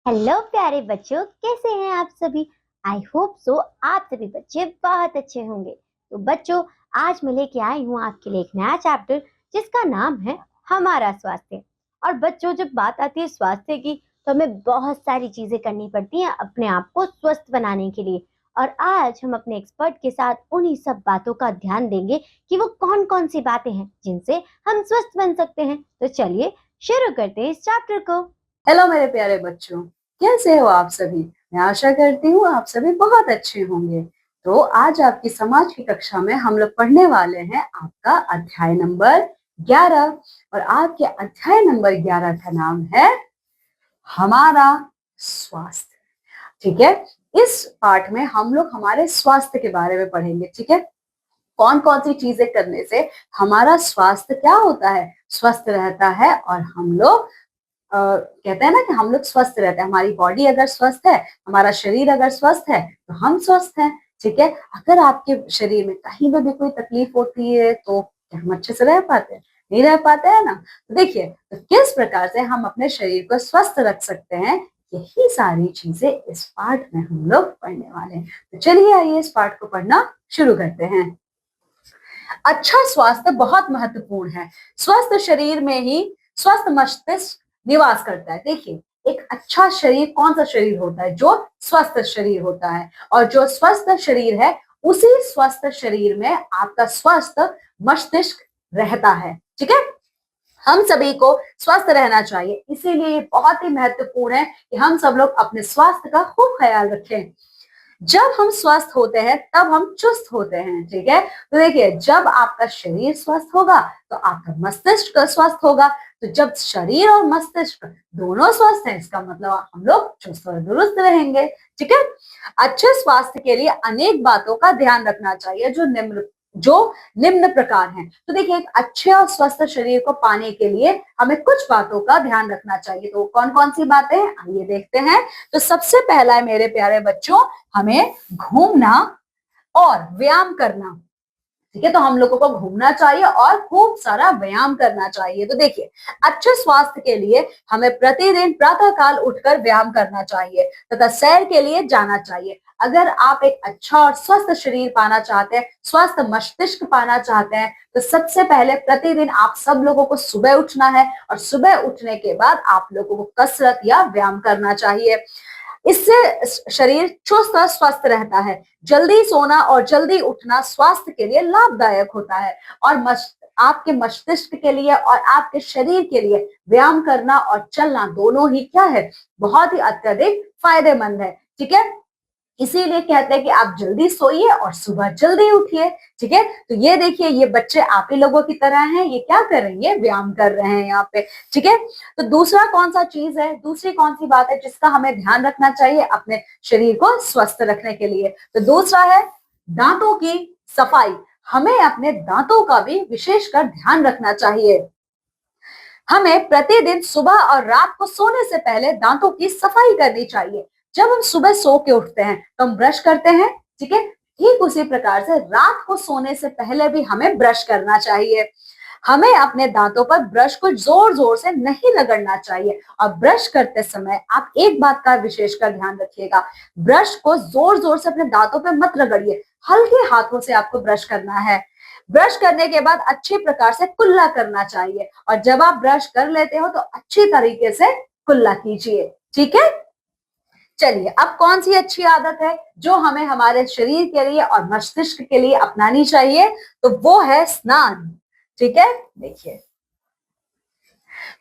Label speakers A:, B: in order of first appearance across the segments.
A: Hello प्यारे बच्चों, कैसे हैं आप सभी। आई होप सो आप सभी बच्चे बहुत अच्छे होंगे। तो बच्चों, आज मैं लेके आई हूँ आपके लिए एक नया चैप्टर जिसका नाम है हमारा स्वास्थ्य। और बच्चों, जब बात आती है स्वास्थ्य की तो हमें बहुत सारी चीजें करनी पड़ती हैं अपने आप को स्वस्थ बनाने के लिए। और आज हम अपने एक्सपर्ट के साथ उन्हीं सब बातों का ध्यान देंगे कि वो कौन कौन सी बातें हैं जिनसे हम स्वस्थ बन सकते हैं। तो चलिए शुरू करते हैं इस चैप्टर को।
B: हेलो मेरे प्यारे बच्चों, कैसे हो आप सभी। मैं आशा करती हूँ आप सभी बहुत अच्छे होंगे। तो आज आपकी समाज की कक्षा में हम लोग पढ़ने वाले हैं आपका अध्याय नंबर 11। और आपके अध्याय नंबर 11 का नाम है हमारा स्वास्थ्य। ठीक है, इस पाठ में हम लोग हमारे स्वास्थ्य के बारे में पढ़ेंगे। ठीक है, कौन कौन सी चीजें करने से हमारा स्वास्थ्य क्या होता है, स्वस्थ रहता है। और हम लोग कहते हैं ना कि हम लोग स्वस्थ रहते हैं। हमारी बॉडी अगर स्वस्थ है, हमारा शरीर अगर स्वस्थ है तो हम स्वस्थ हैं। ठीक है, अगर आपके शरीर में कहीं पर भी कोई तकलीफ होती है तो क्या हम अच्छे से रह पाते हैं? नहीं रह पाते हैं ना। तो देखिए, तो किस प्रकार से हम अपने शरीर को स्वस्थ रख सकते हैं, यही सारी चीजें इस पाठ में हम लोग पढ़ने वाले हैं। तो चलिए आइए इस पाठ को पढ़ना शुरू करते हैं। अच्छा स्वास्थ्य बहुत महत्वपूर्ण है। स्वस्थ शरीर में ही स्वस्थ मस्तिष्क निवास करता है। देखिए, एक अच्छा शरीर कौन सा शरीर होता है? जो स्वस्थ शरीर होता है। और जो स्वस्थ शरीर है, उसी स्वस्थ शरीर में आपका स्वस्थ मस्तिष्क रहता है। ठीक है, हम सभी को स्वस्थ रहना चाहिए, इसीलिए ये बहुत ही महत्वपूर्ण है कि हम सब लोग अपने स्वास्थ्य का खूब ख्याल रखें। जब हम स्वस्थ होते हैं तब हम चुस्त होते हैं। ठीक है, तो देखिए, जब आपका शरीर स्वस्थ होगा तो आपका मस्तिष्क स्वस्थ होगा। तो जब शरीर और मस्तिष्क दोनों स्वस्थ हैं, इसका मतलब हम लोग चुस्त और दुरुस्त रहेंगे। ठीक है, अच्छे स्वास्थ्य के लिए अनेक बातों का ध्यान रखना चाहिए जो निम्न प्रकार हैं। तो देखिए, एक अच्छे और स्वस्थ शरीर को पाने के लिए हमें कुछ बातों का ध्यान रखना चाहिए। तो कौन कौन सी बातें हैं, आइए देखते हैं। तो सबसे पहला है मेरे प्यारे बच्चों, हमें घूमना और व्यायाम करना। ठीक है, तो हम लोगों को घूमना चाहिए और खूब सारा व्यायाम करना चाहिए। तो देखिए, अच्छे स्वास्थ्य के लिए हमें प्रतिदिन प्रातः काल उठकर व्यायाम करना चाहिए तथा सैर के लिए जाना चाहिए। अगर आप एक अच्छा और स्वस्थ शरीर पाना चाहते हैं, स्वस्थ मस्तिष्क पाना चाहते हैं, तो सबसे पहले प्रतिदिन आप सब लोगों को सुबह उठना है और सुबह उठने के बाद आप लोगों को कसरत या व्यायाम करना चाहिए। इससे शरीर चुस्त और स्वस्थ रहता है। जल्दी सोना और जल्दी उठना स्वास्थ्य के लिए लाभदायक होता है। और आपके मस्तिष्क के लिए और आपके शरीर के लिए व्यायाम करना और चलना दोनों ही क्या है, बहुत ही अत्यधिक फायदेमंद है। ठीक है, इसीलिए कहते हैं कि आप जल्दी सोइए और सुबह जल्दी उठिए। ठीक है, तो ये देखिए, ये बच्चे आप ही लोगों की तरह हैं, ये क्या कर रहे हैं, ये व्यायाम कर रहे हैं यहाँ पे। ठीक है, तो दूसरा कौन सा चीज है, दूसरी कौन सी बात है जिसका हमें ध्यान रखना चाहिए अपने शरीर को स्वस्थ रखने के लिए? तो दूसरा है दांतों की सफाई। हमें अपने दांतों का भी विशेषकर ध्यान रखना चाहिए। हमें प्रतिदिन सुबह और रात को सोने से पहले दांतों की सफाई करनी चाहिए। जब हम सुबह सो के उठते हैं तो हम ब्रश करते हैं। ठीक है, ठीक उसी प्रकार से रात को सोने से पहले भी हमें ब्रश करना चाहिए। हमें अपने दांतों पर ब्रश को जोर जोर से नहीं रगड़ना चाहिए। और ब्रश करते समय आप एक बात का विशेषकर ध्यान रखिएगा, ब्रश को जोर जोर से अपने दांतों पर मत रगड़िए, हल्के हाथों से आपको ब्रश करना है। ब्रश करने के बाद अच्छे प्रकार से कुल्ला करना चाहिए। और जब आप ब्रश कर लेते हो तो अच्छी तरीके से कुल्ला कीजिए। ठीक है, चलिए, अब कौन सी अच्छी आदत है जो हमें हमारे शरीर के लिए और मस्तिष्क के लिए अपनानी चाहिए? तो वो है स्नान। ठीक है, देखिए,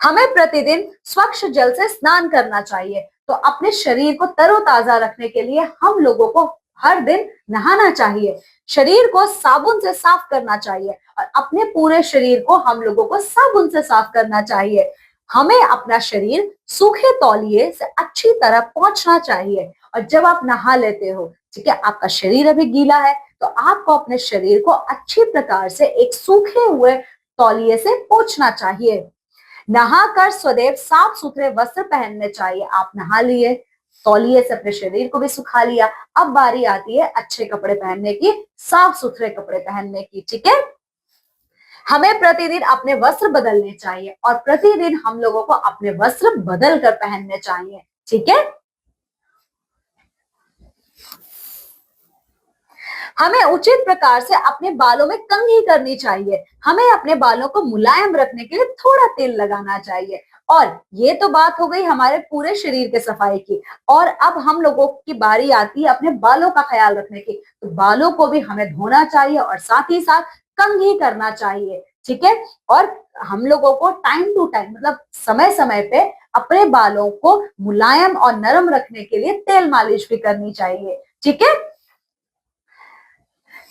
B: हमें प्रतिदिन स्वच्छ जल से स्नान करना चाहिए। तो अपने शरीर को तरोताजा रखने के लिए हम लोगों को हर दिन नहाना चाहिए। शरीर को साबुन से साफ करना चाहिए और अपने पूरे शरीर को हम लोगों को साबुन से साफ करना चाहिए। हमें अपना शरीर सूखे तौलिए से अच्छी तरह पोंछना चाहिए। और जब आप नहा लेते हो, ठीक है, आपका शरीर अभी गीला है, तो आपको अपने शरीर को अच्छी प्रकार से एक सूखे हुए तौलिए से पोंछना चाहिए। नहाकर स्वदेव साफ सुथरे वस्त्र पहनने चाहिए। आप नहा लिए, तौलिए से अपने शरीर को भी सुखा लिया, अब बारी आती है अच्छे कपड़े पहनने की, साफ सुथरे कपड़े पहनने की। ठीक है, हमें प्रतिदिन अपने वस्त्र बदलने चाहिए और प्रतिदिन हम लोगों को अपने वस्त्र बदल कर पहनने चाहिए। ठीक है। हमें उचित प्रकार से अपने बालों में कंघी करनी चाहिए। हमें अपने बालों को मुलायम रखने के लिए थोड़ा तेल लगाना चाहिए। और ये तो बात हो गई हमारे पूरे शरीर के सफाई की। और अब हम लोगों की बारी आती है अपने बालों का ख्याल रखने की। तो बालों को भी हमें धोना चाहिए और साथ ही साथ कंघी करना चाहिए, ठीक है। और हम लोगों को टाइम टू टाइम मतलब समय समय पे अपने बालों को मुलायम और नरम रखने के लिए तेल मालिश भी करनी चाहिए, ठीक है।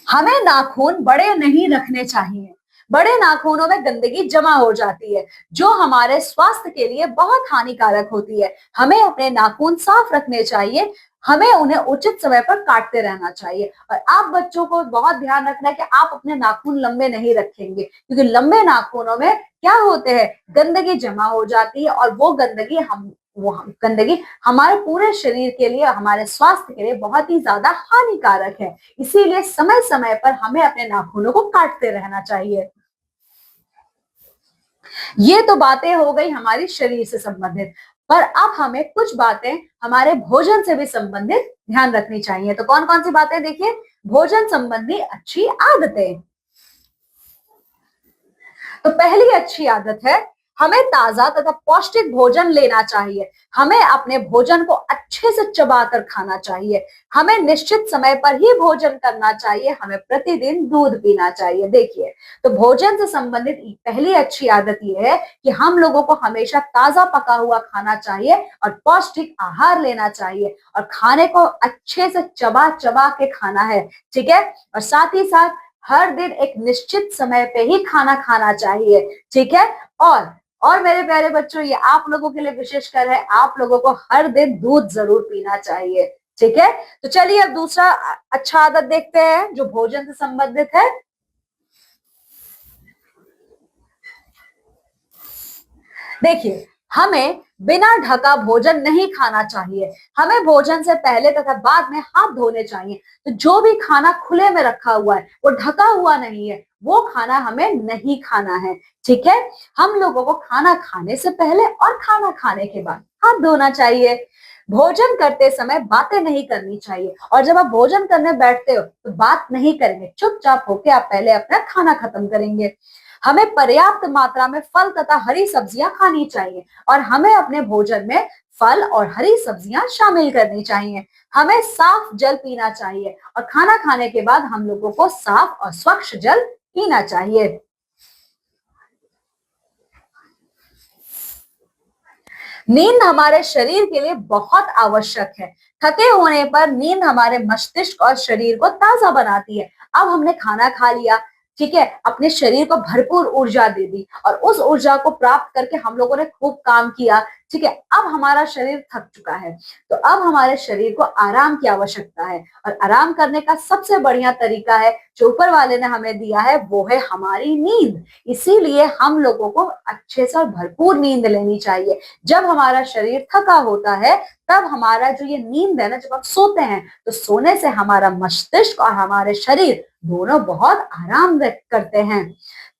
B: हमें नाखून बड़े नहीं रखने चाहिए। बड़े नाखूनों में गंदगी जमा हो जाती है जो हमारे स्वास्थ्य के लिए बहुत हानिकारक होती है। हमें अपने नाखून साफ रखने चाहिए। हमें उन्हें उचित समय पर काटते रहना चाहिए। और आप बच्चों को बहुत ध्यान रखना है कि आप अपने नाखून लंबे नहीं रखेंगे, क्योंकि लंबे नाखूनों में क्या होते हैं, गंदगी जमा हो जाती है और वो गंदगी हमारे पूरे शरीर के लिए, हमारे स्वास्थ्य के लिए बहुत ही ज्यादा हानिकारक है। इसीलिए समय समय पर हमें अपने नाखूनों को काटते रहना चाहिए। ये तो बातें हो गई हमारी शरीर से संबंधित, पर अब हमें कुछ बातें हमारे भोजन से भी संबंधित ध्यान रखनी चाहिए। तो कौन कौन सी बातें, देखिए, भोजन संबंधी अच्छी आदतें। तो पहली अच्छी आदत है, हमें ताजा तथा पौष्टिक भोजन लेना चाहिए। हमें अपने भोजन को अच्छे से चबाकर खाना चाहिए। हमें निश्चित समय पर ही भोजन करना चाहिए। हमें प्रतिदिन दूध पीना चाहिए। देखिए, तो भोजन से संबंधित पहली अच्छी आदत यह है कि हम लोगों को हमेशा ताजा पका हुआ खाना चाहिए और पौष्टिक आहार लेना चाहिए और खाने को अच्छे से चबा चबा के खाना है, ठीक है। और साथ ही साथ हर दिन एक निश्चित समय पे ही खाना खाना चाहिए, ठीक है। और मेरे प्यारे बच्चों, ये आप लोगों के लिए विशेषकर है, आप लोगों को हर दिन दूध जरूर पीना चाहिए, ठीक है। तो चलिए अब दूसरा अच्छा आदत देखते हैं जो भोजन से संबंधित है। देखिए, हमें बिना ढका भोजन नहीं खाना चाहिए। हमें भोजन से पहले तथा बाद में हाथ धोने चाहिए। तो जो भी खाना खुले में रखा हुआ है, वो ढका हुआ नहीं है, वो खाना हमें नहीं खाना है, ठीक है। हम लोगों को खाना खाने से पहले और खाना खाने के बाद हाथ धोना चाहिए। भोजन करते समय बातें नहीं करनी चाहिए। और जब आप भोजन करने बैठते हो तो बात नहीं करेंगे, चुपचाप होके आप पहले अपना खाना खत्म करेंगे। हमें पर्याप्त मात्रा में फल तथा हरी सब्जियां खानी चाहिए और हमें अपने भोजन में फल और हरी सब्जियां शामिल करनी चाहिए। हमें साफ जल पीना चाहिए और खाना खाने के बाद हम लोगों को साफ और स्वच्छ जल पीना चाहिए। नींद हमारे शरीर के लिए बहुत आवश्यक है। थके होने पर नींद हमारे मस्तिष्क और शरीर को ताजा बनाती है। अब हमने खाना खा लिया, ठीक है, अपने शरीर को भरपूर ऊर्जा दे दी और उस ऊर्जा को प्राप्त करके हम लोगों ने खूब काम किया, ठीक है। अब हमारा शरीर थक चुका है, तो अब हमारे शरीर को आराम की आवश्यकता है और आराम करने का सबसे बढ़िया तरीका है जो ऊपर वाले ने हमें दिया है, वो है हमारी नींद। इसीलिए हम लोगों को अच्छे से और भरपूर नींद लेनी चाहिए। जब हमारा शरीर थका होता है तब हमारा जो ये नींद है ना, जब हम सोते हैं तो सोने से हमारा मस्तिष्क और हमारे शरीर दोनों बहुत आराम करते हैं।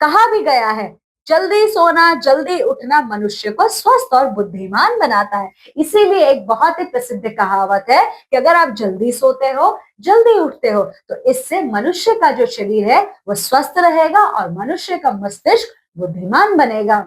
B: कहा भी गया है, जल्दी सोना जल्दी उठना मनुष्य को स्वस्थ और बुद्धिमान बनाता है। इसीलिए एक बहुत ही प्रसिद्ध कहावत है कि अगर आप जल्दी सोते हो, जल्दी उठते हो, तो इससे मनुष्य का जो शरीर है वो स्वस्थ रहेगा और मनुष्य का मस्तिष्क बुद्धिमान बनेगा।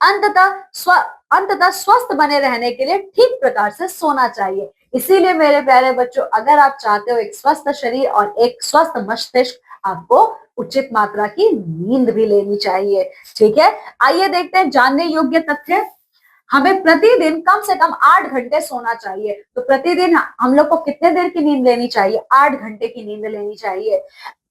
B: अंततः स्वस्थ बने रहने के लिए ठीक प्रकार से सोना चाहिए। इसीलिए मेरे प्यारे बच्चों, अगर आप चाहते हो एक स्वस्थ शरीर और एक स्वस्थ मस्तिष्क, आपको उचित मात्रा की नींद भी लेनी चाहिए, ठीक है। आइए देखते हैं जानने योग्य तथ्य। हमें प्रतिदिन कम से कम 8 घंटे सोना चाहिए। तो प्रतिदिन हम लोग को कितने देर की नींद लेनी चाहिए? 8 घंटे की नींद लेनी चाहिए।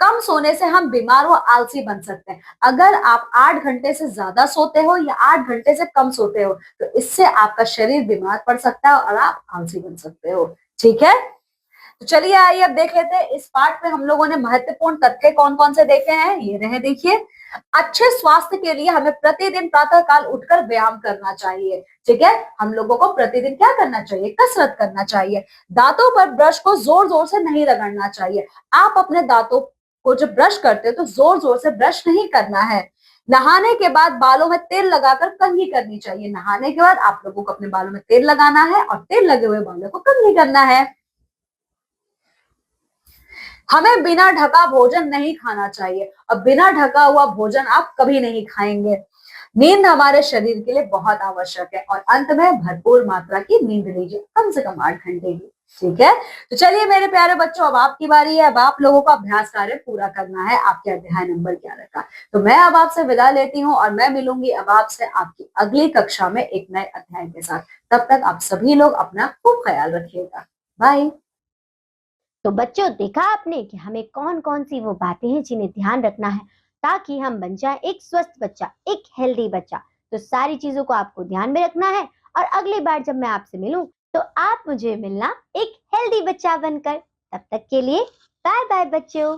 B: कम सोने से हम बीमार व आलसी बन सकते हैं। अगर आप 8 घंटे से ज्यादा सोते हो या 8 घंटे से कम सोते हो तो इससे आपका शरीर बीमार पड़ सकता है और आप आलसी बन सकते हो, ठीक है। तो चलिए आइए अब देख लेते हैं इस पार्ट में हम लोगों ने महत्वपूर्ण तथ्य कौन कौन से देखे हैं। ये रहे, देखिए, अच्छे स्वास्थ्य के लिए हमें प्रतिदिन प्रातः काल उठकर व्यायाम करना चाहिए, ठीक है। हम लोगों को प्रतिदिन क्या करना चाहिए? कसरत करना चाहिए। दांतों पर ब्रश को जोर जोर से नहीं रगड़ना चाहिए। आप अपने दांतों को जब ब्रश करते हो तो जोर जोर से ब्रश नहीं करना है। नहाने के बाद बालों में तेल लगाकर कंघी करनी चाहिए। नहाने के बाद आप लोगों को अपने बालों में तेल लगाना है और तेल लगे हुए बालों को कंघी करना है। हमें बिना ढका भोजन नहीं खाना चाहिए और बिना ढका हुआ भोजन आप कभी नहीं खाएंगे। नींद हमारे शरीर के लिए बहुत आवश्यक है और अंत में भरपूर मात्रा की नींद लीजिए, कम से कम 8 घंटे की। ठीक है, तो चलिए मेरे प्यारे बच्चों, अब आपकी बारी है। अब आप लोगों को अभ्यास कार्य पूरा करना है आपके अध्याय नंबर 11 का। तो मैं अब आपसे विदा लेती हूँ और मैं मिलूंगी अब आपसे आपकी अगली कक्षा में एक नए अध्याय के साथ। तब तक आप सभी लोग अपना खूब ख्याल रखिएगा। बाय।
A: तो बच्चों, देखा आपने कि हमें कौन कौन सी वो बातें हैं जिन्हें ध्यान रखना है ताकि हम बन जाए एक स्वस्थ बच्चा, एक हेल्दी बच्चा। तो सारी चीजों को आपको ध्यान में रखना है और अगली बार जब मैं आपसे मिलूं तो आप मुझे मिलना एक हेल्दी बच्चा बनकर। तब तक के लिए बाय बाय बच्चों।